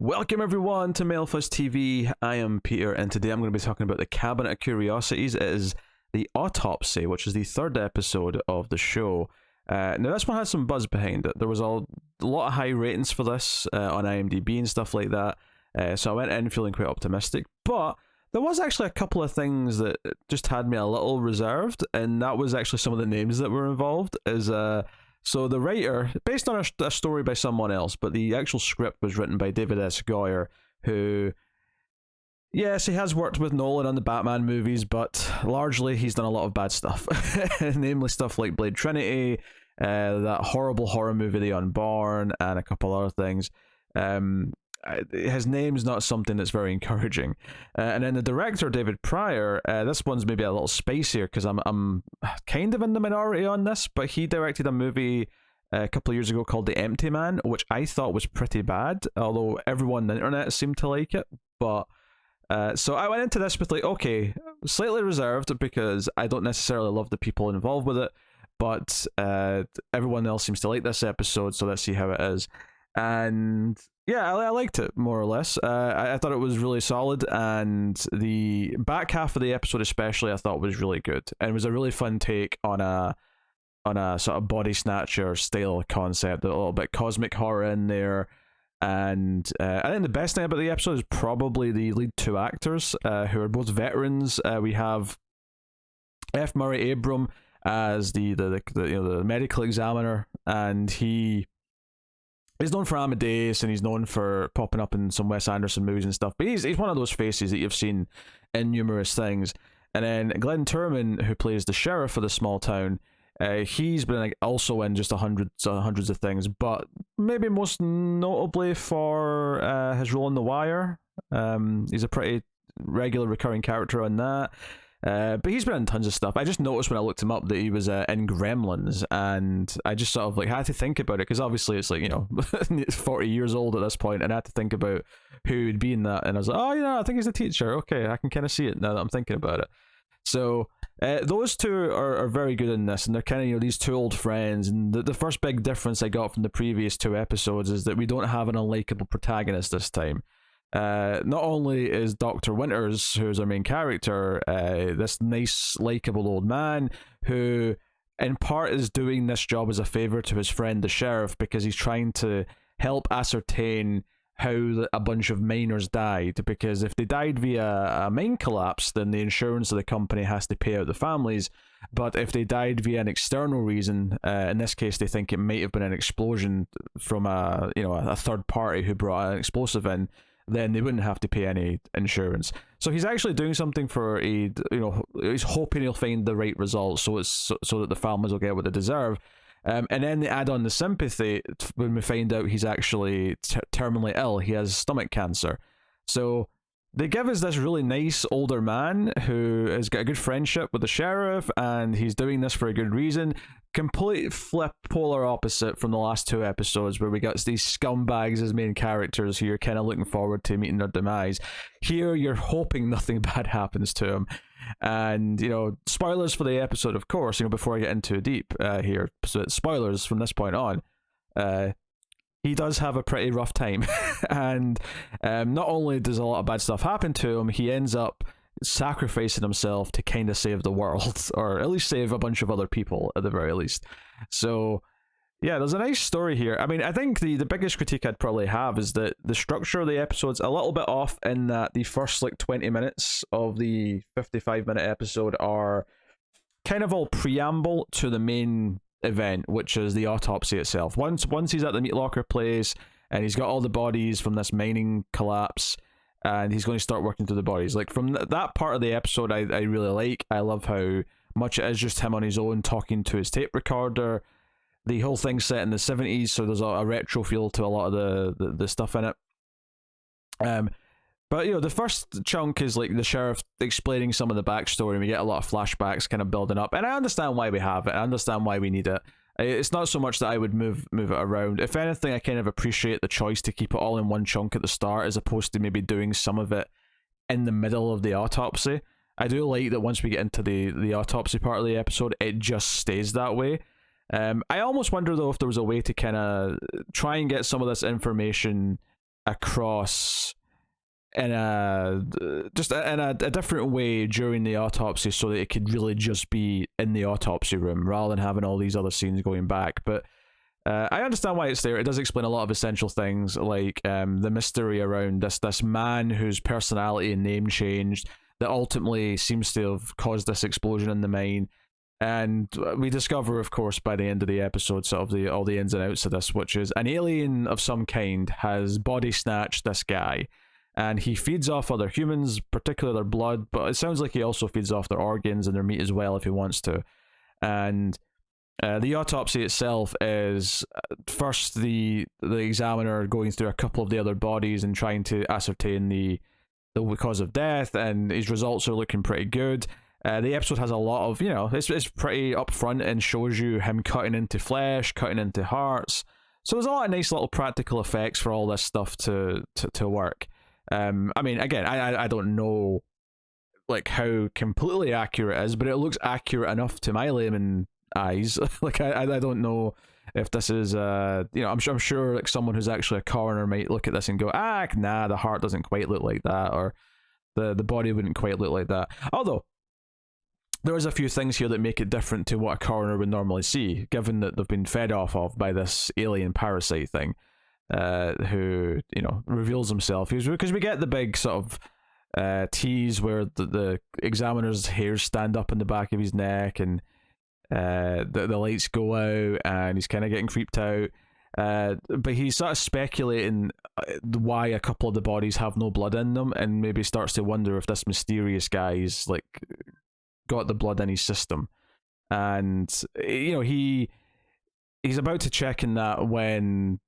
Welcome everyone to Mailfuss TV. I am Peter, and today I'm going to be talking about the Cabinet of Curiosities. It is the Autopsy, which is the third episode of the show. Now this one has some buzz behind it. There was a lot of high ratings for this on IMDb and stuff like that, so I went in feeling quite optimistic. But there was actually a couple of things that just had me a little reserved, and that was actually some of the names that were involved. So the writer, based on a story by someone else, but the actual script was written by David S. Goyer, who, yes, he has worked with Nolan on the Batman movies, but largely he's done a lot of bad stuff, namely stuff like Blade Trinity, that horrible horror movie The Unborn, and a couple other things. His name's not something that's very encouraging. And then the director, David Pryor, this one's maybe a little spicier because I'm kind of in the minority on this, but he directed a movie a couple of years ago called The Empty Man, which I thought was pretty bad, although everyone on the internet seemed to like it. But so I went into this with okay, slightly reserved because I don't necessarily love the people involved with it, but everyone else seems to like this episode, so let's see how it is. And yeah, I liked it more or less. I thought it was really solid, and the back half of the episode especially I thought was really good, and it was a really fun take on a sort of body snatcher style concept, a little bit cosmic horror in there. And I think the best thing about the episode is probably the lead two actors, who are both veterans. We have F. Murray Abram as the medical examiner, and he's known for Amadeus, and he's known for popping up in some Wes Anderson movies and stuff, but he's one of those faces that you've seen in numerous things. And then Glynn Turman, who plays the sheriff of the small town, he's been also in just hundreds of things, but maybe most notably for his role in The Wire. He's a pretty regular recurring character on that. But he's been in tons of stuff. I just noticed when I looked him up that he was in Gremlins, and I just sort of had to think about it, because obviously it's 40 years old at this point, and I had to think about who would be in that, and I was like, oh yeah, I think he's a teacher. Okay, I can kind of see it now that I'm thinking about it. So those two are very good in this, and they're kind of these two old friends. And the first big difference I got from the previous two episodes is that we don't have an unlikable protagonist this time. Not only is Dr. Winters, who's our main character, this nice, likable old man who, in part, is doing this job as a favor to his friend the sheriff, because he's trying to help ascertain how a bunch of miners died, because if they died via a mine collapse, then the insurance of the company has to pay out the families. But if they died via an external reason, in this case they think it might have been an explosion from a third party who brought an explosive in, then they wouldn't have to pay any insurance. So he's actually doing something for he's hoping he'll find the right result, so that the families will get what they deserve. And then they add on the sympathy when we find out he's actually terminally ill. He has stomach cancer. So they give us this really nice older man who has got a good friendship with the sheriff, and he's doing this for a good reason. Complete flip, polar opposite from the last two episodes, where we got these scumbags as main characters who you're kind of looking forward to meeting their demise. Here you're hoping nothing bad happens to him. And spoilers for the episode, of course, before I get into deep here, so spoilers from this point on. He does have a pretty rough time. And not only does a lot of bad stuff happen to him, he ends up sacrificing himself to kind of save the world, or at least save a bunch of other people at the very least. So yeah, there's a nice story here. I mean, I think the biggest critique I'd probably have is that the structure of the episode's a little bit off, in that the first 20 minutes of the 55-minute episode are kind of all preamble to the main event, which is the autopsy itself. Once he's at the meat locker place, and he's got all the bodies from this mining collapse, and he's going to start working through the bodies. From that part of the episode, I really like. I love how much it is just him on his own talking to his tape recorder. The whole thing's set in the 70s, so there's a retro feel to a lot of the stuff in it. But the first chunk is the sheriff explaining some of the backstory, and we get a lot of flashbacks kind of building up. And I understand why we have it. I understand why we need it. It's not so much that I would move it around. If anything, I kind of appreciate the choice to keep it all in one chunk at the start, as opposed to maybe doing some of it in the middle of the autopsy. I do like that once we get into the autopsy part of the episode, it just stays that way. I almost wonder though if there was a way to kind of try and get some of this information across in a different way during the autopsy, so that it could really just be in the autopsy room rather than having all these other scenes going back. But I understand why it's there. It does explain a lot of essential things, like the mystery around this man whose personality and name changed, that ultimately seems to have caused this explosion in the mine. And we discover, of course, by the end of the episode, sort of all the ins and outs of this, which is an alien of some kind has body snatched this guy, and he feeds off other humans, particularly their blood, but it sounds like he also feeds off their organs and their meat as well if he wants to. And the autopsy itself is first the examiner going through a couple of the other bodies and trying to ascertain the cause of death, and his results are looking pretty good. The episode has a lot of, it's pretty upfront and shows you him cutting into flesh, cutting into hearts. So there's a lot of nice little practical effects for all this stuff to work. I mean, again, I don't know like how completely accurate it is, but it looks accurate enough to my layman eyes. Like I don't know if this is I'm sure like someone who's actually a coroner might look at this and go, nah, the heart doesn't quite look like that, or the body wouldn't quite look like that. Although there is a few things here that make it different to what a coroner would normally see, given that they've been fed off of by this alien parasite thing, who reveals himself. Because we get the big sort of tease where the examiner's hairs stand up in the back of his neck, and the lights go out, and he's kind of getting creeped out. But he's sort of speculating why a couple of the bodies have no blood in them, and maybe starts to wonder if this mysterious guy's like got the blood in his system. And he's about to check in that when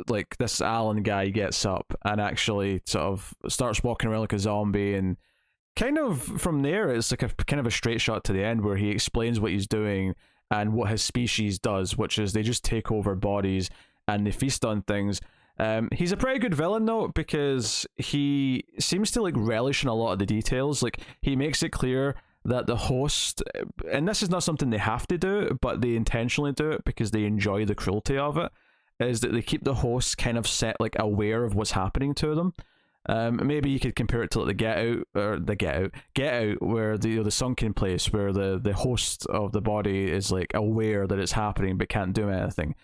like this Alan guy gets up and actually sort of starts walking around like a zombie, and kind of from there it's like a kind of a straight shot to the end where he explains what he's doing and what his species does, which is they just take over bodies and they feast on things. He's a pretty good villain though, because he seems to like relish in a lot of the details. Like he makes it clear that the host, and this is not something they have to do, but they intentionally do it because they enjoy the cruelty of it, is that they keep the host kind of set like aware of what's happening to them. Maybe you could compare it to like Get Out, where the sunken place where the host of the body is like aware that it's happening but can't do anything.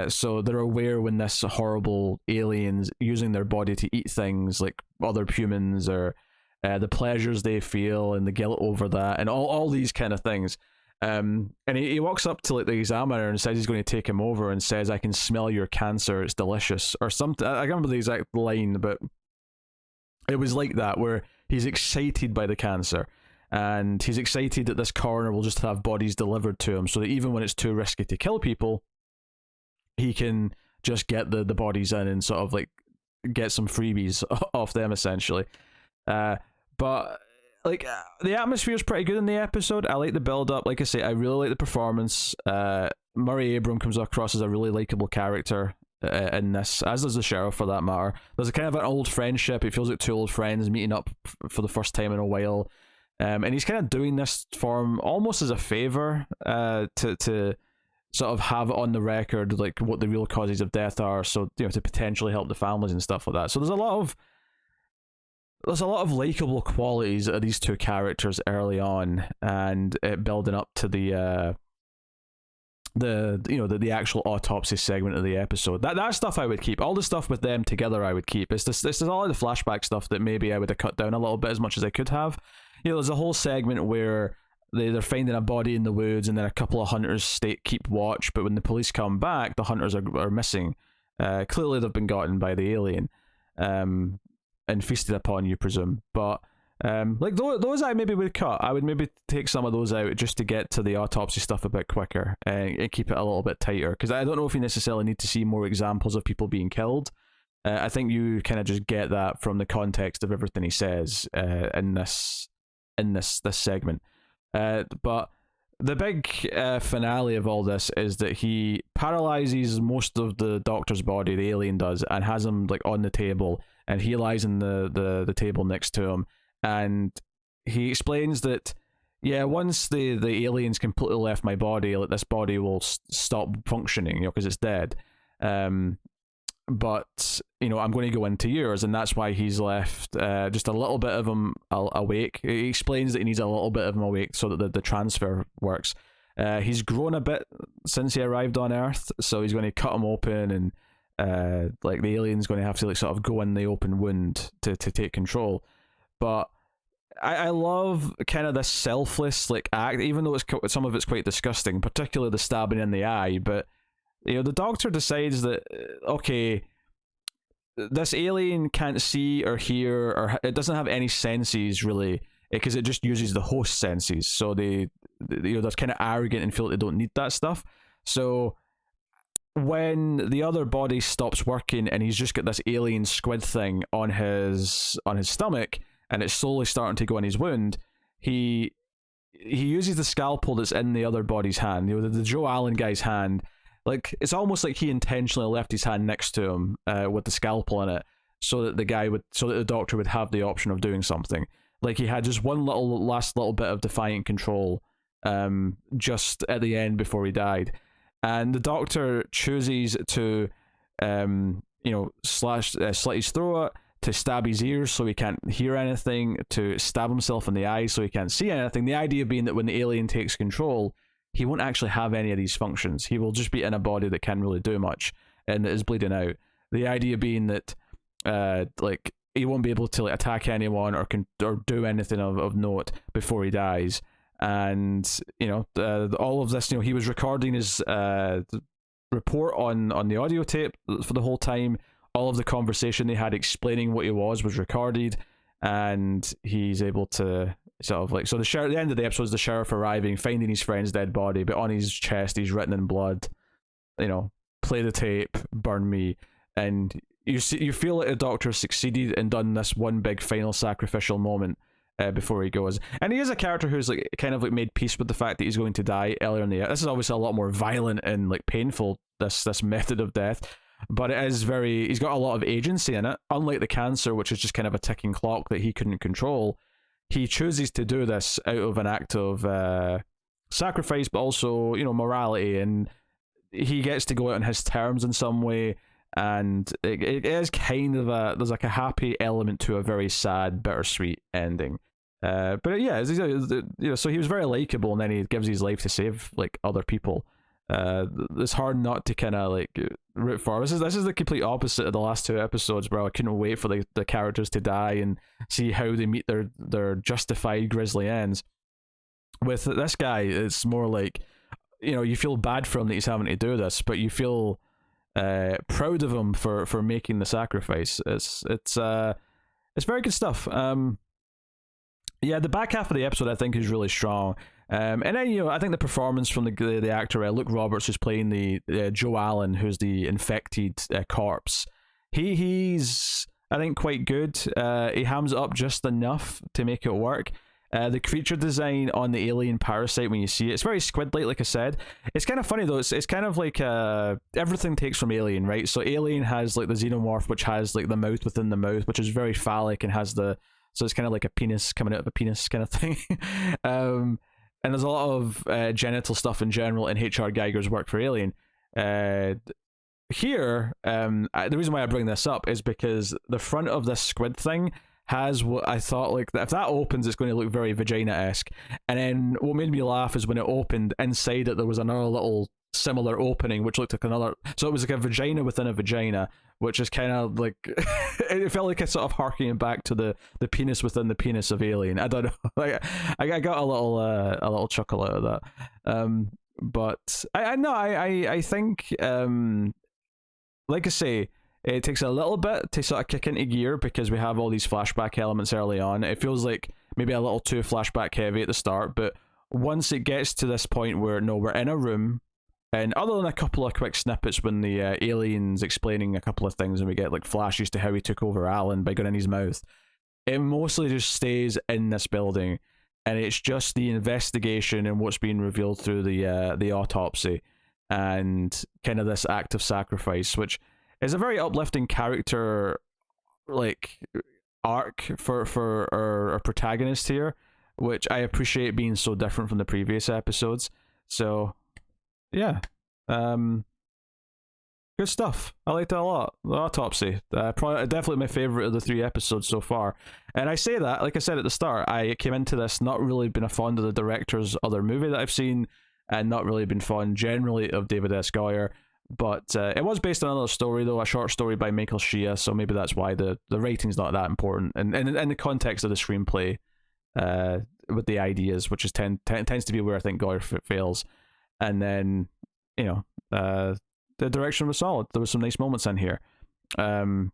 So they're aware when this horrible alien's using their body to eat things like other humans, or the pleasures they feel and the guilt over that, and all these kind of things. And he walks up to like the examiner and says he's going to take him over, and says, "I can smell your cancer, it's delicious," or something. I can't remember the exact line, but it was like that, where he's excited by the cancer, and he's excited that this coroner will just have bodies delivered to him, so that even when it's too risky to kill people, he can just get the bodies in and sort of like get some freebies off them, essentially. But like the atmosphere is pretty good in the episode. I like the build up. Like I say, I really like the performance. Murray Abraham comes across as a really likable character in this, as does the sheriff for that matter. There's a kind of an old friendship. It feels like two old friends meeting up for the first time in a while. And he's kind of doing this for him almost as a favor, to sort of have it on the record like what the real causes of death are, so to potentially help the families and stuff like that. So there's a lot of likable qualities of these two characters early on, and it building up to the actual autopsy segment of the episode. That stuff I would keep. All the stuff with them together I would keep. It's all of the flashback stuff that maybe I would have cut down a little bit as much as I could have. There's a whole segment where they're finding a body in the woods, and then a couple of hunters keep watch, but when the police come back, the hunters are missing. Clearly they've been gotten by the alien. And feasted upon, you presume. But like those I maybe would cut. I would maybe take some of those out just to get to the autopsy stuff a bit quicker, and keep it a little bit tighter, because I don't know if you necessarily need to see more examples of people being killed. I think you kind of just get that from the context of everything he says in this segment. But the big finale of all this is that he paralyzes most of the doctor's body, the alien does, and has him like on the table, and he lies in the table next to him, and he explains that once the alien's completely left my body, like this body will stop functioning, because it's dead. but I'm going to go into yours, and that's why he's left just a little bit of him awake. He explains that he needs a little bit of him awake so that the transfer works. He's grown a bit since he arrived on Earth, so he's going to cut him open, and like the alien's going to have to like sort of go in the open wound to take control. But I love kind of this selfless like act, even though some of it's quite disgusting, particularly the stabbing in the eye. But the Doctor decides that okay, this alien can't see or hear, or it doesn't have any senses really, because it just uses the host senses. So they're kind of arrogant and feel like they don't need that stuff. So when the other body stops working and he's just got this alien squid thing on his stomach, and it's slowly starting to go in his wound, he uses the scalpel that's in the other body's hand, the Joe Allen guy's hand. Like, it's almost like he intentionally left his hand next to him with the scalpel in it, so that the Doctor would have the option of doing something. Like, he had just one last little bit of defiant control just at the end before he died. And the Doctor chooses to slit his throat, to stab his ears so he can't hear anything, to stab himself in the eyes so he can't see anything. The idea being that when the alien takes control, he won't actually have any of these functions. He will just be in a body that can't really do much and that is bleeding out. The idea being that he won't be able to like attack anyone or do anything of note before he dies. And all of this, he was recording his report on the audio tape for the whole time. All of the conversation they had explaining what he was recorded, and he's able to sort of like, so the end of the episode is the sheriff arriving, finding his friend's dead body, but on his chest he's written in blood, play the tape, burn me. And you feel like the Doctor succeeded and done this one big final sacrificial moment before he goes. And he is a character who's like kind of like made peace with the fact that he's going to die earlier in the year. This is obviously a lot more violent and like painful, this method of death, but it is he's got a lot of agency in it. Unlike the cancer, which is just kind of a ticking clock that he couldn't control, he chooses to do this out of an act of sacrifice, but also morality, and he gets to go out on his terms in some way. And it is kind of there's like a happy element to a very sad, bittersweet ending. But yeah, so he was very likable, and then he gives his life to save like other people. It's hard not to kind of like root for. This is the complete opposite of the last two episodes, where I couldn't wait for the characters to die and see how they meet their justified grisly ends. With this guy, it's more like you feel bad for him that he's having to do this, but you feel proud of him for making the sacrifice. It's very good stuff. Yeah, the back half of the episode I think is really strong. And then I think the performance from the actor Luke Roberts, who's playing the Joe Allen, who's the infected corpse, he's I think quite good. He hams it up just enough to make it work. The creature design on the alien parasite, when you see it, it's very squid-like I said. It's kind of funny though, it's kind of like everything takes from Alien, right? So Alien has like the xenomorph, which has like the mouth within the mouth, which is very phallic, and has so it's kind of like a penis coming out of a penis kind of thing. And there's a lot of genital stuff in general in H.R. Geiger's work for Alien. Here, the reason why I bring this up is because the front of this squid thing has what I thought, like, if that opens, it's going to look very vagina-esque. And then what made me laugh is when it opened, inside it there was another little similar opening, which looked like another, so it was like a vagina within a vagina, which is kind of like it felt like a sort of harkening back to the penis within the penis of Alien. I don't know, like I got a little chuckle out of that. But I think like I say, it takes a little bit to sort of kick into gear because we have all these flashback elements early on. It feels like maybe a little too flashback heavy at the start, but once it gets to this point where we're in a room, and other than a couple of quick snippets when the alien's explaining a couple of things and we get like flashes to how he took over Alan by going in his mouth, it mostly just stays in this building, and it's just the investigation and what's being revealed through the autopsy and kind of this act of sacrifice, which is a very uplifting character like arc for our protagonist here, which I appreciate being so different from the previous episodes. So yeah, Good stuff. I liked it a lot. The Autopsy. Probably, definitely my favorite of the 3 episodes so far. And I say that, like I said at the start, I came into this not really been a fond of the director's other movie that I've seen, and not really been fond generally of David S. Goyer. But it was based on another story, though, a short story by Michael Shea, so maybe that's why the rating's not that important. And in the context of the screenplay, with the ideas, which is tends to be where I think Goyer fails. And then, you know, the direction was solid. There was some nice moments in here. Anything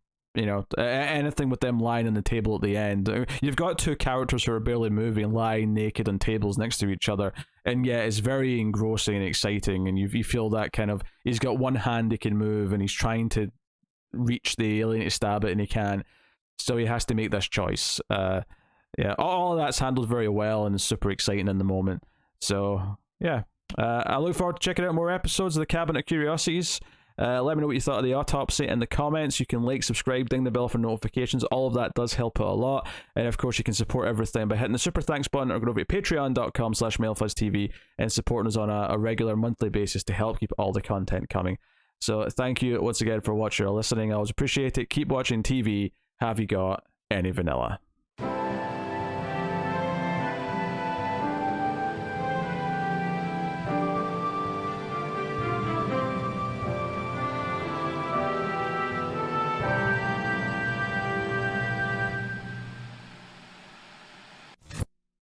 with them lying on the table at the end. You've got two characters who are barely moving, lying naked on tables next to each other, and yeah, it's very engrossing and exciting. And you feel that kind of, he's got one hand he can move, and he's trying to reach the alien to stab it, and he can't. So he has to make this choice. All of that's handled very well and is super exciting in the moment. So yeah. I look forward to checking out more episodes of the Cabinet of Curiosities. Let me know what you thought of the Autopsy in the comments. You can like, subscribe, ding the bell for notifications. All of that does help out a lot. And of course, you can support everything by hitting the super thanks button or go over to patreon.com/MailFuzzTV and supporting us on a regular monthly basis to help keep all the content coming. So thank you once again for watching or listening. I always appreciate it. Keep watching TV. Have you got any vanilla?